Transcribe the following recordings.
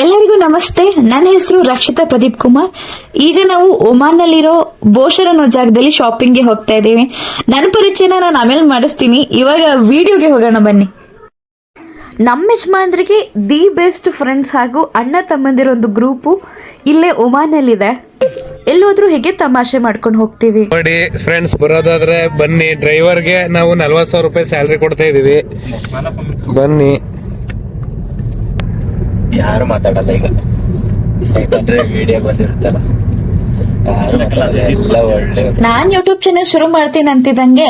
ಎಲ್ಲರಿಗೂ ನಮಸ್ತೆ. ನನ್ನ ಹೆಸರು ರಕ್ಷಿತಾ ಪ್ರದೀಪ್ ಕುಮಾರ್. ಈಗ ನಾವು ಒಮಾನ್ ನಲ್ಲಿರೋ ಬೋಷರ್ ಅನ್ನೋ ಜಾಗದಲ್ಲಿ ಶಾಪಿಂಗ್ ಗೆ ಹೋಗ್ತಾ ಇದ್ದೀವಿ. ನನ್ನ ಪರಿಚಯನ ನಾನು ಆಮೇಲೆ ಮಾಡಿಸ್ತೀನಿ. ಇವಾಗ ವಿಡಿಯೋಗೆ ಹೋಗೋಣ ಬನ್ನಿ. ನಮ್ಮ ಯಜಮಾನ್ರಿಗೆ ದಿ ಬೆಸ್ಟ್ ಫ್ರೆಂಡ್ಸ್ ಹಾಗೂ ಅಣ್ಣ ತಮ್ಮಂದಿರ ಒಂದು ಗ್ರೂಪು ಇಲ್ಲೇ ಒಮಾನ್ ನಲ್ಲಿದೆ. ಎಲ್ಲೋದ್ರೂ ಹೇಗೆ ತಮಾಷೆ ಮಾಡ್ಕೊಂಡು ಹೋಗ್ತೀವಿ. ನೋಡಿ ಫ್ರೆಂಡ್ಸ್, ಬರೋದಾದ್ರೆ ಬನ್ನಿ. ಡ್ರೈವರ್ಗೆ ನಾವು 40,000 ರೂಪಾಯಿ ಸ್ಯಾಲ್ರಿ ಕೊಡ್ತಾ ಇದೀವಿ. ಬನ್ನಿ. ಯಾರು ಮಾತಾಡಲ್ಲ ಈಗ, ಯಾಕಂದ್ರೆ ವಿಡಿಯೋ ಬಂದಿರುತ್ತಲ್ಲ. ನಾನ್ ಯೂಟ್ಯೂಬ್ ಚಾನೆಲ್ ಶುರು ಮಾಡ್ತೀನಿ ಅಂತಿದಂಗೆ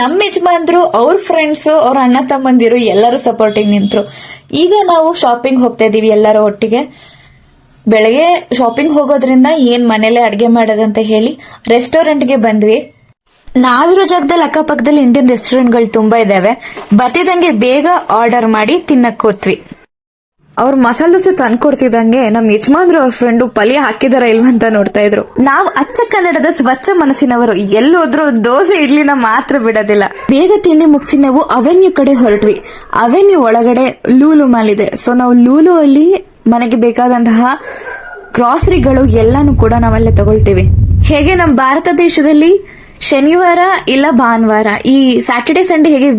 ನಮ್ಮ ಯಜಮಾನ್ರು, ಅವ್ರ ಫ್ರೆಂಡ್ಸ್, ಅವ್ರ ಅಣ್ಣ ತಮ್ಮಂದಿರು ಎಲ್ಲರೂ ಸಪೋರ್ಟಿಂಗ್ ನಿಂತ್ರು. ಈಗ ನಾವು ಶಾಪಿಂಗ್ ಹೋಗ್ತಾ ಇದೀವಿ ಎಲ್ಲರೂ ಒಟ್ಟಿಗೆ. ಬೆಳಗ್ಗೆ ಶಾಪಿಂಗ್ ಹೋಗೋದ್ರಿಂದ ಏನ್ ಮನೇಲೆ ಅಡ್ಗೆ ಮಾಡೋದಂತ ಹೇಳಿ ರೆಸ್ಟೋರೆಂಟ್ಗೆ ಬಂದ್ವಿ. ನಾವಿರೋ ಜಾಗದಲ್ಲಿ ಅಕ್ಕಪಕ್ಕದಲ್ಲಿ ಇಂಡಿಯನ್ ರೆಸ್ಟೋರೆಂಟ್ಗಳು ತುಂಬಾ ಇದಾವೆ. ಬರ್ತಿದಂಗೆ ಬೇಗ ಆರ್ಡರ್ ಮಾಡಿ ತಿನ್ನಕ್ ಕೊಡ್ತೀವಿ. ಅವ್ರ ಮಸಾಲೆ ದೋಸೆ ತಂದ್ಕೊಡ್ತಿದಂಗೆ ನಮ್ ಯಜಮಾನ್ರು ಅವ್ರ ಫ್ರೆಂಡು ಪಲ್ಯ ಹಾಕಿದಾರ ಇಲ್ವಾ ಅಂತ ನೋಡ್ತಾ ಇದ್ರು. ನಾವು ಅಚ್ಚ ಕನ್ನಡದ ಸ್ವಚ್ಛ ಮನಸ್ಸಿನವರು, ಎಲ್ಲೋದ್ರು ದೋಸೆ ಇಡ್ಲಿನ ಮಾತ್ರ ಬಿಡೋದಿಲ್ಲ. ಬೇಗ ತಿಂಡಿ ಮುಗಿಸಿ ನಾವು ಅವೆನ್ಯೂ ಕಡೆ ಹೊರಟ್ವಿ. ಅವೆನ್ಯೂ ಒಳಗಡೆ ಲೂಲು ಮಾಲ್ ಇದೆ. ಸೊ ನಾವು ಲೂಲು ಅಲ್ಲಿ ಮನೆಗೆ ಬೇಕಾದಂತಹ ಗ್ರಾಸರಿಗಳು ಎಲ್ಲಾನು ಕೂಡ ನಾವಲ್ಲೇ ತಗೊಳ್ತೀವಿ. ಹೇಗೆ ನಮ್ಮ ಭಾರತ ದೇಶದಲ್ಲಿ ಶನಿವಾರ ಇಲ್ಲ ಭಾನುವಾರ, ಈ ಸ್ಯಾಟರ್ಡೆ ಸಂಡೇ ಹೇಗೆ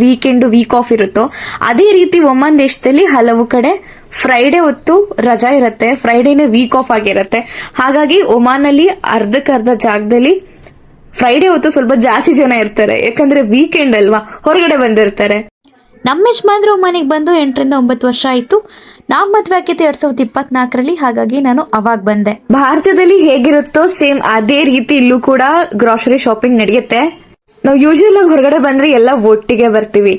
ವೀಕ್ ಆಫ್ ಇರುತ್ತೋ, ಅದೇ ರೀತಿ ಒಮಾನ್ ದೇಶದಲ್ಲಿ ಹಲವು ಕಡೆ ಫ್ರೈಡೆ ಹೊತ್ತು ರಜಾ ಇರುತ್ತೆ. ಫ್ರೈಡೇನೆ ವೀಕ್ ಆಫ್ ಆಗಿರುತ್ತೆ. ಹಾಗಾಗಿ ಒಮಾನ್ ಅಲ್ಲಿ ಅರ್ಧಕ್ಕರ್ಧ ಜಾಗದಲ್ಲಿ ಫ್ರೈಡೆ ಹೊತ್ತು ಸ್ವಲ್ಪ ಜಾಸ್ತಿ ಜನ ಇರ್ತಾರೆ. ಯಾಕಂದ್ರೆ ವೀಕೆಂಡ್ ಅಲ್ವಾ, ಹೊರಗಡೆ ಬಂದಿರ್ತಾರೆ. ನಮ್ಮ ಯಜಮಾನ್ರು ಒಮಾನಿಗೆ ಬಂದು 8 ರಿಂದ 9 ವರ್ಷ ಆಯ್ತು. ನಾವ್ ಮದ್ವೆ ಆಗಿದ್ದು 2024ರಲ್ಲಿ. ಹಾಗಾಗಿ ನಾನು ಅವಾಗ ಬಂದೆ. ಭಾರತದಲ್ಲಿ ಹೇಗಿರುತ್ತೋ ಸೇಮ್ ಅದೇ ರೀತಿ ಇಲ್ಲೂ ಕೂಡ ಗ್ರಾಸರಿ ಶಾಪಿಂಗ್ ನಡೆಯುತ್ತೆ. ನಾವು ಯೂಶುವಲ್ ಆಗಿ ಹೊರಗಡೆ ಬಂದ್ರೆ ಎಲ್ಲ ಒಟ್ಟಿಗೆ ಬರ್ತೀವಿ.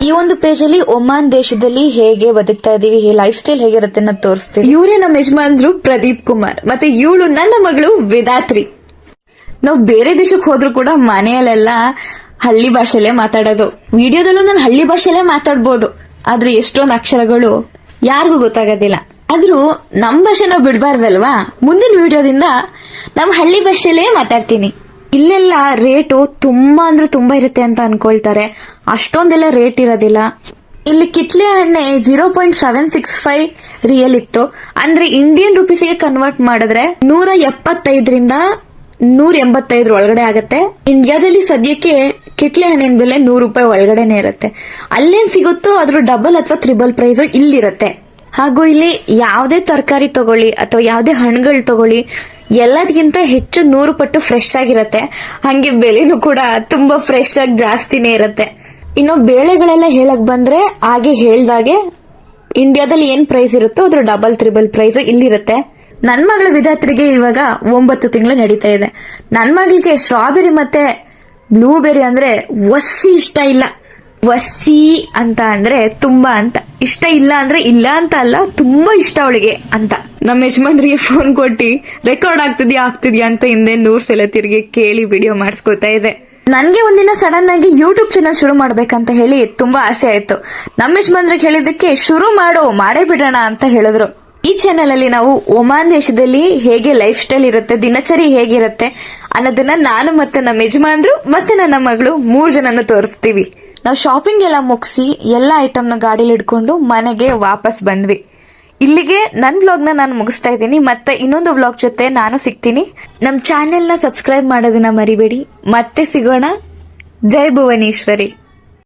ಈ ಒಂದು ಪೇಜ್ ಅಲ್ಲಿ ಒಮಾನ್ ದೇಶದಲ್ಲಿ ಹೇಗೆ ಬದುಕ್ತಾ ಇದೀವಿ, ಲೈಫ್ ಸ್ಟೈಲ್ ಹೇಗಿರುತ್ತೆ ಅನ್ನೋದು ತೋರಿಸ್ತೀವಿ. ಇವರೇ ನಮ್ಮ ಯಜಮಾನ್ರು ಪ್ರದೀಪ್ ಕುಮಾರ್, ಮತ್ತೆ ಇವಳು ನನ್ನ ಮಗಳು ವೇದಾತ್ರಿ. ನಾವು ಬೇರೆ ದೇಶಕ್ಕೆ ಹೋದ್ರು ಕೂಡ ಮನೆಯಲ್ಲೆಲ್ಲ ಹಳ್ಳಿ ಭಾಷೆಲೇ ಮಾತಾಡೋದು. ವಿಡಿಯೋದಲ್ಲೂ ನಾನು ಹಳ್ಳಿ ಭಾಷೆಲೇ ಮಾತಾಡ್ಬೋದು, ಆದ್ರೆ ಎಷ್ಟೊಂದು ಅಕ್ಷರಗಳು ಯಾರಿಗೂ ಗೊತ್ತಾಗೋದಿಲ್ಲ. ಆದ್ರೂ ನಮ್ ಭಾಷೆ ನಾವು ಬಿಡ್ಬಾರ್ದಲ್ವಾ. ಮುಂದಿನ ವಿಡಿಯೋದಿಂದ ನಮ್ ಹಳ್ಳಿ ಭಾಷೆಲೇ ಮಾತಾಡ್ತೀನಿ. ಇಲ್ಲೆಲ್ಲ ರೇಟು ತುಂಬಾ ಅಂದ್ರೆ ತುಂಬಾ ಇರುತ್ತೆ ಅಂತ ಅನ್ಕೊಳ್ತಾರೆ. ಅಷ್ಟೊಂದೆಲ್ಲ ರೇಟ್ ಇರೋದಿಲ್ಲ. ಇಲ್ಲಿ ಕಿತ್ಲೆ ಹಣ್ಣೆ 0.765 ರಿಯಲ್ ಇತ್ತು. ಅಂದ್ರೆ ಇಂಡಿಯನ್ ರುಪೀಸ್ಗೆ ಕನ್ವರ್ಟ್ ಮಾಡಿದ್ರೆ 175ರಿಂದ 185 ಒಳಗಡೆ ಆಗತ್ತೆ. ಇಂಡಿಯಾದಲ್ಲಿ ಸದ್ಯಕ್ಕೆ ಕಿಟ್ಲೆ ಹಣ್ಣಿನ ಬೆಲೆ 100 ರೂಪಾಯಿ ಒಳಗಡೆನೆ ಇರುತ್ತೆ. ಅಲ್ಲೇನ್ ಸಿಗುತ್ತೋ ಅದ್ರ ಡಬಲ್ ಅಥವಾ ತ್ರಿಬಲ್ ಪ್ರೈಸ್ ಇಲ್ಲಿರುತ್ತೆ. ಹಾಗೂ ಇಲ್ಲಿ ಯಾವುದೇ ತರಕಾರಿ ತಗೊಳ್ಳಿ ಅಥವಾ ಯಾವುದೇ ಹಣ್ಣುಗಳು ತಗೊಳ್ಳಿ, ಎಲ್ಲದಕ್ಕಿಂತ ಹೆಚ್ಚು 100 ಪಟ್ಟು ಫ್ರೆಶ್ ಆಗಿರತ್ತೆ. ಹಂಗೆ ಬೆಲೆನೂ ಕೂಡ ತುಂಬಾ ಫ್ರೆಶ್ ಆಗಿ ಜಾಸ್ತಿನೇ ಇರುತ್ತೆ. ಇನ್ನು ಬೇಳೆಗಳೆಲ್ಲ ಹೇಳಕ್ ಬಂದ್ರೆ ಹಾಗೆ ಹೇಳ್ದಾಗೆ ಇಂಡಿಯಾದಲ್ಲಿ ಏನ್ ಪ್ರೈಸ್ ಇರುತ್ತೋ ಅದ್ರ ಡಬಲ್ ತ್ರಿಬಲ್ ಪ್ರೈಸ್ ಇಲ್ಲಿರುತ್ತೆ. ನನ್ ಮಗಳ ವಿದ್ಯಾರ್ಥಿಗೆ ಇವಾಗ 9 ತಿಂಗಳು ನಡೀತಾ ಇದೆ. ನನ್ ಮಗಳಿಗೆ ಸ್ಟ್ರಾಬೆರಿ ಮತ್ತೆ ಬ್ಲೂಬೆರಿ ಅಂದ್ರೆ ವಸಿ ಇಷ್ಟ ಇಲ್ಲ. ವಸಿ ಅಂತ ಅಂದ್ರೆ ತುಂಬಾ ಅಂತ ಇಷ್ಟ, ಇಲ್ಲ ಅಂದ್ರೆ ಇಲ್ಲ ಅಂತ ಅಲ್ಲ, ತುಂಬಾ ಇಷ್ಟ ಅವಳಿಗೆ ಅಂತ. ನಮ್ಮ ಯಜಮಾನ್ರಿಗೆ ಫೋನ್ ಕೊಟ್ಟಿ ರೆಕಾರ್ಡ್ ಆಗ್ತಿದ್ಯಾ ಅಂತ ಹಿಂದೆ 100 ಸಲ ತಿರುಗಿ ಕೇಳಿ ವಿಡಿಯೋ ಮಾಡಿಸ್ಕೊತಾ ಇದೆ. ನನ್ಗೆ ಒಂದಿನ ಸಡನ್ ಆಗಿ ಯೂಟ್ಯೂಬ್ ಚಾನಲ್ ಶುರು ಮಾಡ್ಬೇಕಂತ ಹೇಳಿ ತುಂಬಾ ಆಸೆ ಆಯ್ತು. ನಮ್ಮ ಯಜಮಾನ್ರಿಗೆ ಹೇಳಿದಕ್ಕೆ ಶುರು ಮಾಡೇ ಬಿಡೋಣ ಅಂತ ಹೇಳಿದ್ರು. ಈ ಚಾನೆಲ್ ಅಲ್ಲಿ ನಾವು ಒಮಾನ್ ದೇಶದಲ್ಲಿ ಹೇಗೆ ಲೈಫ್ ಸ್ಟೈಲ್ ಇರುತ್ತೆ, ದಿನಚರಿ ಹೇಗಿರುತ್ತೆ ಅನ್ನೋದನ್ನ ನಾನು ಮತ್ತೆ ನಮ್ಮ ಯಜಮಾನ್ರು ಮತ್ತೆ ನನ್ನ ಮಗಳು 3 ಜನನು ತೋರಿಸ್ತೀವಿ. ನಾವು ಶಾಪಿಂಗ್ ಎಲ್ಲ ಮುಗಿಸಿ ಎಲ್ಲಾ ಐಟಮ್ನ ಗಾಡಿಲಿ ಇಟ್ಕೊಂಡು ಮನೆಗೆ ವಾಪಸ್ ಬಂದ್ವಿ. ಇಲ್ಲಿಗೆ ನನ್ನ ವ್ಲಾಗ್ನ ನಾನು ಮುಗಿಸ್ತಾ ಇದ್ದೀನಿ. ಮತ್ತೆ ಇನ್ನೊಂದು ವ್ಲಾಗ್ ಜೊತೆ ನಾನು ಸಿಗ್ತೀನಿ. ನಮ್ಮ ಚಾನೆಲ್ನ ಸಬ್ಸ್ಕ್ರೈಬ್ ಮಾಡೋದನ್ನ ಮರಿಬೇಡಿ. ಮತ್ತೆ ಸಿಗೋಣ. ಜೈ ಭುವನೇಶ್ವರಿ.